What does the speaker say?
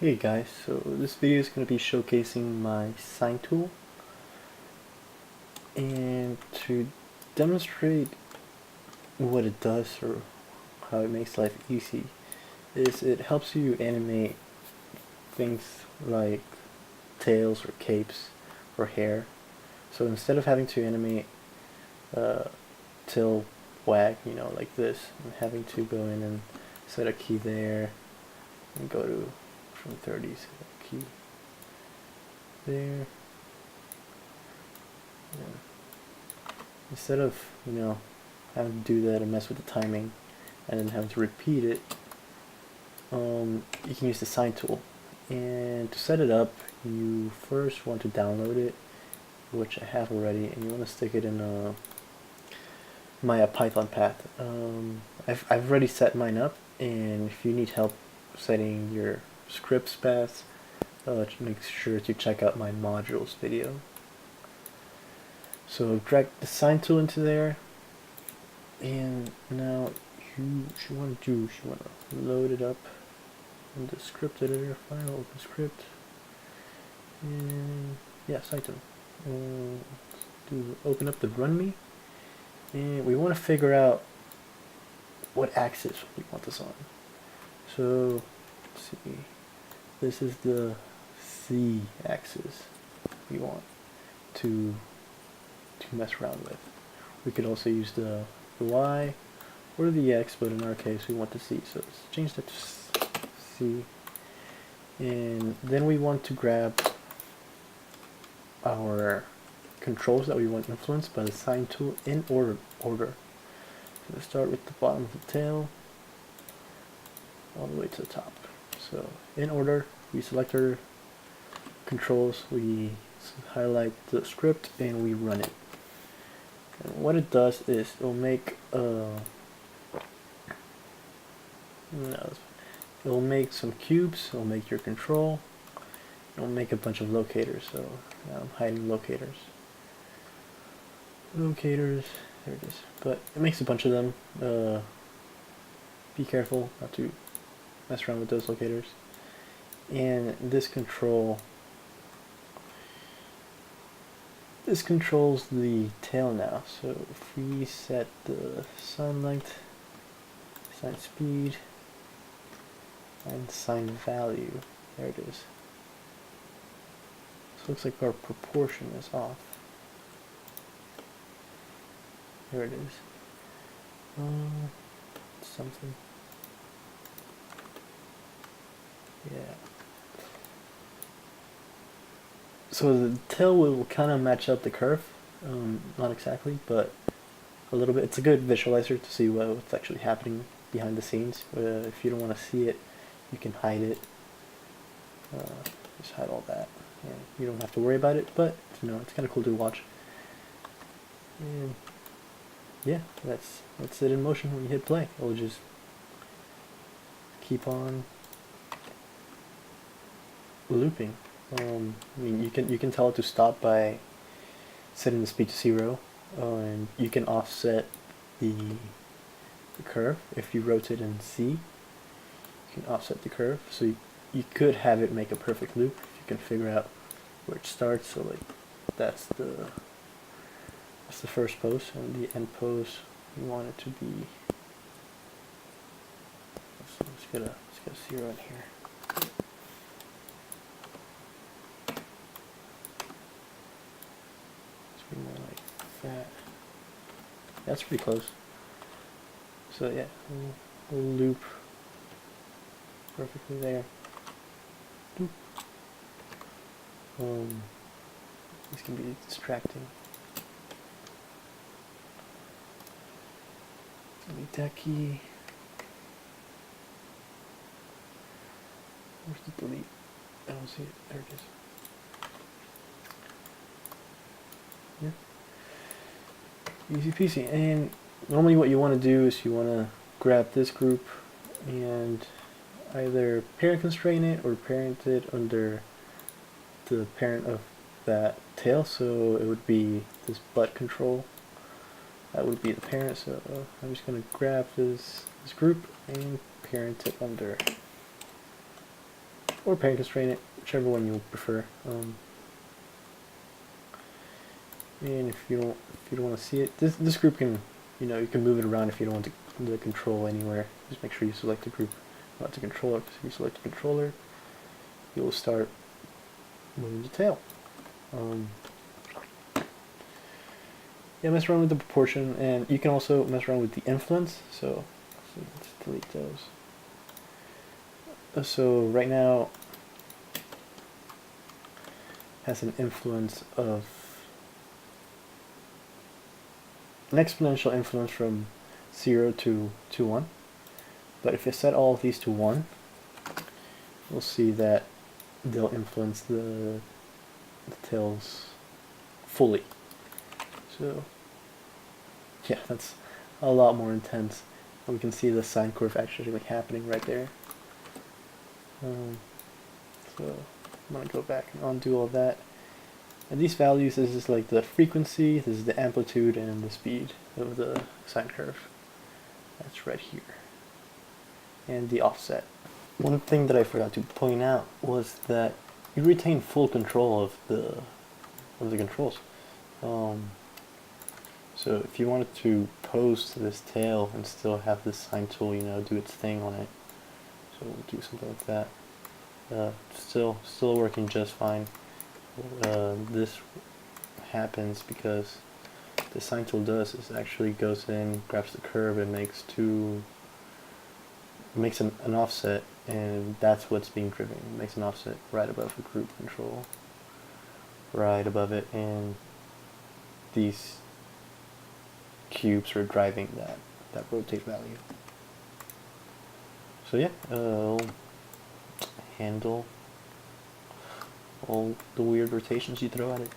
Hey guys, so this video is going to be showcasing my Sine Tool, and to demonstrate what it does or how it makes life easy is it helps you animate things like tails or capes or hair. So instead of having to animate tail wag, like this, and having to go in and set a key there and go to from 30, set a key there. Yeah. Instead of, having to do that and mess with the timing and then having to repeat it, you can use the Sine Tool. And to set it up, you first want to download it, which I have already, and you want to stick it in my Python path. I've already set mine up, and if you need help setting your scripts paths, make sure to check out my modules video. So drag the Sine Tool into there, and now you want to load it up in the script editor file, open script, and yeah, Sine Tool. Open up the run me, and we want to figure out what axis we want this on. So let's see, this is the Z axis we want to mess around with. We could also use the Y or the X, but in our case we want the C, so let's change that to C. And then we want to grab our controls that we want influenced by the Sine Tool in order. So let's start with the bottom of the tail all the way to the top. So in order, we select our controls, we highlight the script, and we run it. And what it does is it'll make it'll make some cubes, it'll make your control, it'll make a bunch of locators. So now I'm hiding locators. Locators, there it is. But it makes a bunch of them. Be careful not to mess around with those locators. And this controls the tail now. So if we set the sine length, sine speed, and sine value, there it is. So it looks like our proportion is off. There it is. Something. Yeah. So the tail will kind of match up the curve, not exactly, but a little bit. It's a good visualizer to see what's actually happening behind the scenes. If you don't want to see it, you can hide it. Just hide all that. And you don't have to worry about it, but it's kind of cool to watch. And yeah, that's it in motion. When you hit play, it'll just keep on looping. I mean, you can tell it to stop by setting the speed to 0, and you can offset the curve. If you rotate in Z, you can offset the curve. So you could have it make a perfect loop if you can figure out where it starts. So like that's the first pose, and the end pose you want it to be. Let's get a 0 in here. More like that. That's pretty close. So yeah, we'll loop perfectly there. This can be distracting. Delete that key. Where's the delete? I don't see it. There it is. Yeah. Easy peasy. And normally what you want to do is you want to grab this group and either parent constrain it or parent it under the parent of that tail. So it would be this butt control. That would be the parent. So I'm just going to grab this group and parent it under or parent constrain it, whichever one you prefer. And if you don't want to see it, this group can, you can move it around if you don't want the control anywhere. Just make sure you select the group, not the controller. Because if you select the controller, you'll start moving the tail. Yeah, mess around with the proportion, and you can also mess around with the influence. So let's delete those. So right now has an influence of an exponential influence from 0 to 1. But if you set all of these to 1, we'll see that they'll influence the tails fully. So yeah, that's a lot more intense. And we can see the sine curve actually happening right there. So I'm going to go back and undo all that. And these values, this is like the frequency, this is the amplitude, and the speed of the sine curve. That's right here. And the offset. One thing that I forgot to point out was that you retain full control of the controls. So if you wanted to pose to this tail and still have this Sine Tool, do its thing on it, so we'll do something like that. Still working just fine. This happens because the Sine Tool does is actually goes in, grabs the curve, and makes an offset, and that's what's being driven. It makes an offset right above the group control, right above it, and these cubes are driving that rotate value. So yeah, I'll handle all the weird rotations you throw at it.